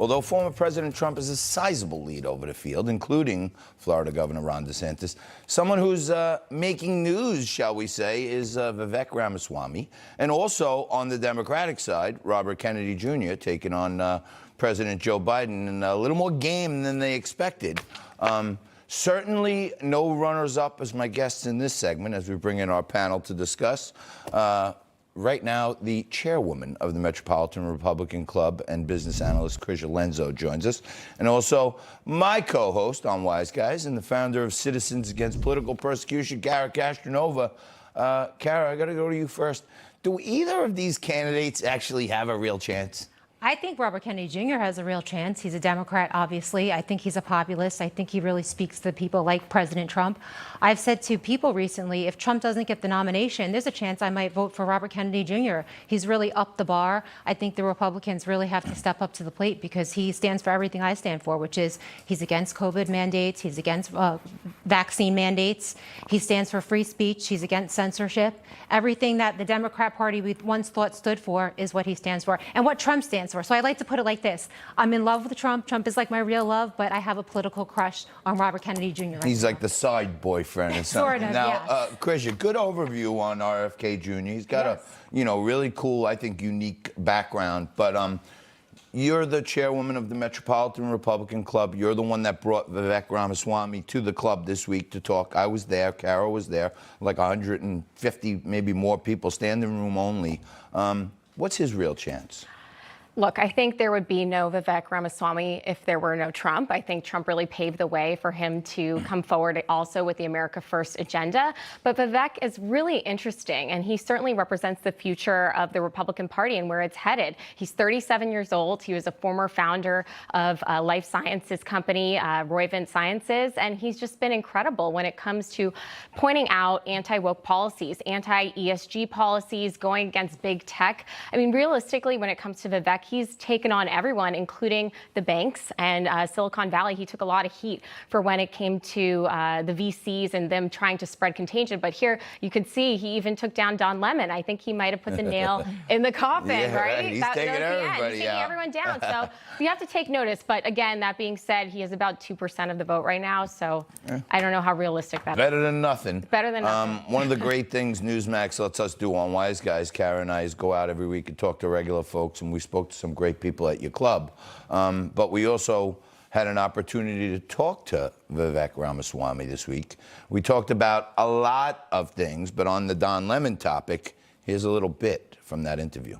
Although former President Trump has a sizable lead over the field, including Florida Governor Ron DeSantis, someone who's making news, shall we say, is Vivek Ramaswamy. And also on the Democratic side, Robert Kennedy Jr. taking on President Joe Biden in a little more game than they expected. Certainly no runners-up as my guests in this segment as we bring in our panel to discuss. Right now, the chairwoman of the Metropolitan Republican Club and business analyst Krysia Lenzo joins us. And also my co-host on Wise Guys and the founder of Citizens Against Political Persecution, Cara Castronuova. Cara, I got to go to you first. Do either of these candidates actually have a real chance? I think Robert Kennedy Jr. has a real chance. He's a Democrat, obviously. I think he's a populist. I think he really speaks to people like President Trump. I've said to people recently, if Trump doesn't get the nomination, there's a chance I might vote for Robert Kennedy Jr. He's really upped the bar. I think the Republicans really have to step up to the plate because he stands for everything I stand for, which is he's against COVID mandates. He's against vaccine mandates. He stands for free speech. He's against censorship. Everything that the Democrat Party we once thought stood for is what he stands for and what Trump stands for. So I like to put it like this. I'm in love with Trump. Trump is like my real love, but I have a political crush on Robert Kennedy Jr. Right He's now. like the side boyfriend or something. Sort of, now, yes. Krysia, good overview on RFK Jr. He's got a, really cool, I think, unique background. But you're the chairwoman of the Metropolitan Republican Club. You're the one that brought Vivek Ramaswamy to the club this week to talk. I was there. Cara was there. Like 150, maybe more people, standing room only. What's his real chance? Look, I think there would be no Vivek Ramaswamy if there were no Trump. I think Trump really paved the way for him to come forward also with the America First agenda. But Vivek is really interesting, and he certainly represents the future of the Republican Party and where it's headed. He's 37 years old. He was a former founder of a life sciences company, Roivant Sciences, and he's just been incredible when it comes to pointing out anti-woke policies, anti-ESG policies, going against big tech. I mean, realistically, when it comes to Vivek, he's taken on everyone, including the banks and Silicon Valley. He took a lot of heat for when it came to the VCs and them trying to spread contagion. But here you can see he even took down Don Lemon. I think he might have put the nail in the coffin, right? He's taking everybody He's taking everyone down. So we have to take notice. But again, that being said, he has about 2% of the vote right now. So I don't know how realistic that is. Better than nothing. Better than nothing. One of the great things Newsmax lets us do on Wise Guys, Cara and I, is go out every week and talk to regular folks. And we spoke to some great people at your club. But we also had an opportunity to talk to Vivek Ramaswamy this week. We talked about a lot of things, but on the Don Lemon topic, here's a little bit from that interview.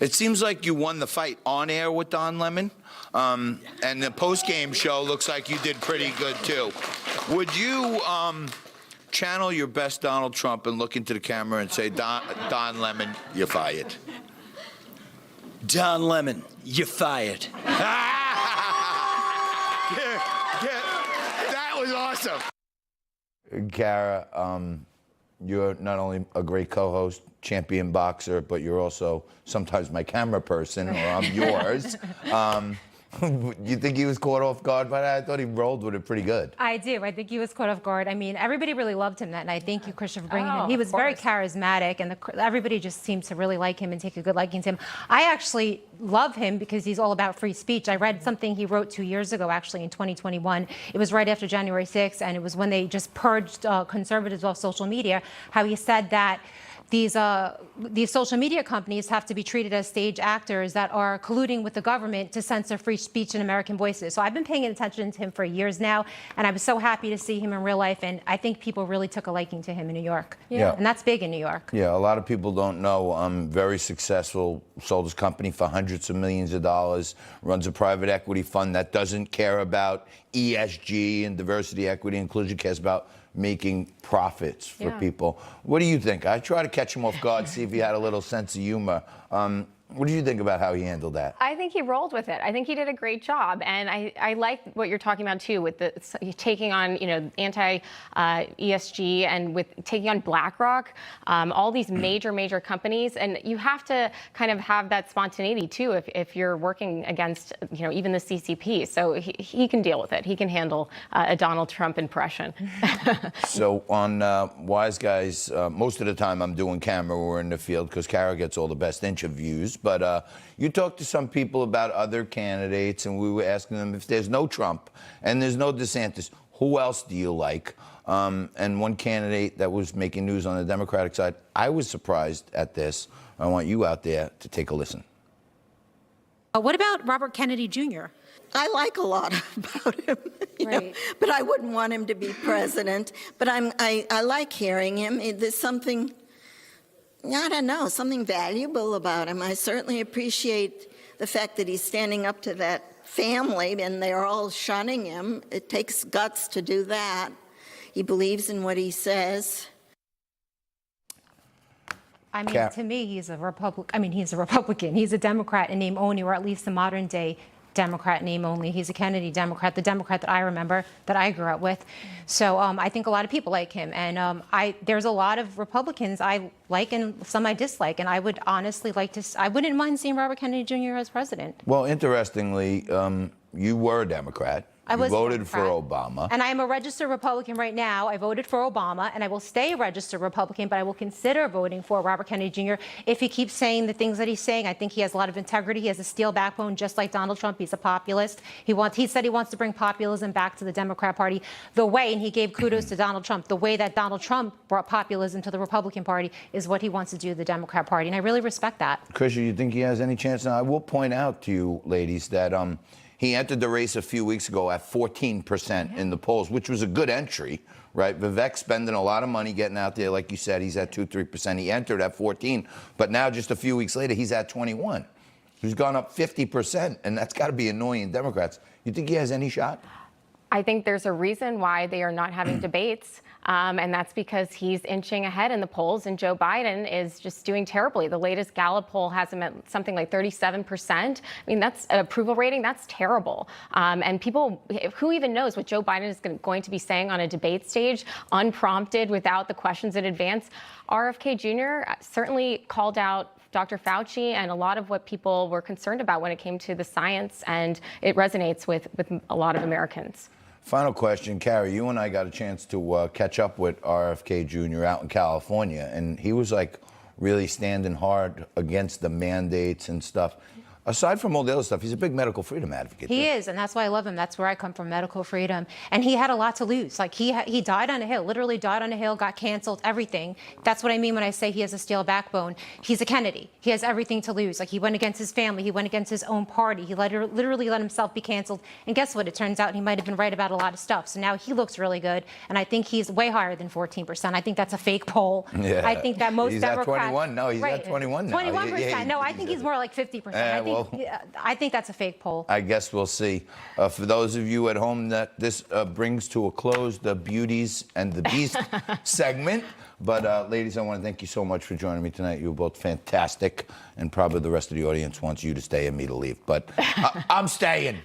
It seems like you won the fight on air with Don Lemon, and the post-game show looks like you did pretty good, too. Would you channel your best Donald Trump and look into the camera and say, Don Lemon, you're fired? Don Lemon, you're fired. That was awesome. Cara, you're not only a great co-host, champion boxer, but you're also sometimes my camera person, or I'm yours. You think he was caught off guard by that? I thought he rolled with it pretty good. I do. I think he was caught off guard. I mean, everybody really loved him that night. Thank you, Krysia, for bringing him. He was very charismatic, and everybody just seemed to really like him and take a good liking to him. I actually love him because he's all about free speech. I read something he wrote 2 years ago, actually, in 2021. It was right after January 6th, and it was when they just purged conservatives off social media, how he said that these social media companies have to be treated as stage actors that are colluding with the government to censor free speech and American voices. So I've been paying attention to him for years now, and I was so happy to see him in real life, and I think people really took a liking to him in New York. Yeah. And that's big in New York. Yeah, a lot of people don't know. Very successful, sold his company for hundreds of millions of dollars, runs a private equity fund that doesn't care about ESG and diversity, equity, inclusion, cares about making profits for people. What do you think? I try to catch him off guard, see if he had a little sense of humor. What did you think about how he handled that? I think he rolled with it. I think he did a great job, and I like what you're talking about too, with the taking on anti-ESG and with taking on BlackRock, all these major companies, and you have to kind of have that spontaneity too if you're working against even the CCP. So he can deal with it. He can handle a Donald Trump impression. So on Wise Guys, most of the time I'm doing camera or in the field because Cara gets all the best interviews. but you talked to some people about other candidates, and we were asking them if there's no Trump and there's no DeSantis, who else do you like? And one candidate that was making news on the Democratic side, I was surprised at this. I want you out there to take a listen. What about Robert Kennedy Jr.? I like a lot about him, you know, but I wouldn't want him to be president. But I like hearing him. There's something, I don't know, something valuable about him. I certainly appreciate the fact that he's standing up to that family and they're all shunning him. It takes guts to do that. He believes in what he says. I mean, to me, he's a Republican. He's a Democrat in name only, or at least a modern day Democrat in name only. He's a Kennedy Democrat, the Democrat that I remember, that I grew up with. So I think a lot of people like him. And there's a lot of Republicans I like and some I dislike. And I would honestly I wouldn't mind seeing Robert Kennedy Jr. as president. Well, interestingly, you were a Democrat. I was voted for Obama. And I am a registered Republican right now. I voted for Obama, and I will stay a registered Republican, but I will consider voting for Robert Kennedy Jr. if he keeps saying the things that he's saying. I think he has a lot of integrity. He has a steel backbone, just like Donald Trump. He's a populist. He said he wants to bring populism back to the Democrat Party. And he gave kudos to Donald Trump, the way that Donald Trump brought populism to the Republican Party is what he wants to do to the Democrat Party, and I really respect that. Krysia, you think he has any chance? Now, I will point out to you, ladies, that he entered the race a few weeks ago at 14% in the polls, which was a good entry, right? Vivek spending a lot of money getting out there. Like you said, he's at 2-3%. He entered at 14, but now just a few weeks later, he's at 21. He's gone up 50%, and that's got to be annoying Democrats. You think he has any shot? I think there's a reason why they are not having debates. And that's because he's inching ahead in the polls, and Joe Biden is just doing terribly. The latest Gallup poll has him at something like 37%. I mean, that's an approval rating. That's terrible. And people, who even knows what Joe Biden is going to be saying on a debate stage, unprompted, without the questions in advance. RFK Jr. certainly called out Dr. Fauci and a lot of what people were concerned about when it came to the science, and it resonates with a lot of Americans. Final question, Cara, you and I got a chance to catch up with RFK Jr. out in California, and he was like really standing hard against the mandates and stuff. Aside from all the other stuff, he's a big medical freedom advocate. He is, and that's why I love him. That's where I come from, medical freedom. And he had a lot to lose. Like, he died on a hill, literally died on a hill, got canceled, everything. That's what I mean when I say he has a steel backbone. He's a Kennedy. He has everything to lose. Like, he went against his family. He went against his own party. He literally let himself be canceled. And guess what? It turns out he might have been right about a lot of stuff. So now he looks really good. And I think he's way higher than 14%. I think that's a fake poll. Yeah. I think that most Democrats... He's at 21. No, he's at 21 now. 21%. No, I think he's more like 50%. I think that's a fake poll. I guess we'll see. For those of you at home, that this brings to a close the Beauties and the Beast segment. But ladies, I want to thank you so much for joining me tonight. You were both fantastic, and probably the rest of the audience wants you to stay and me to leave. But I'm staying.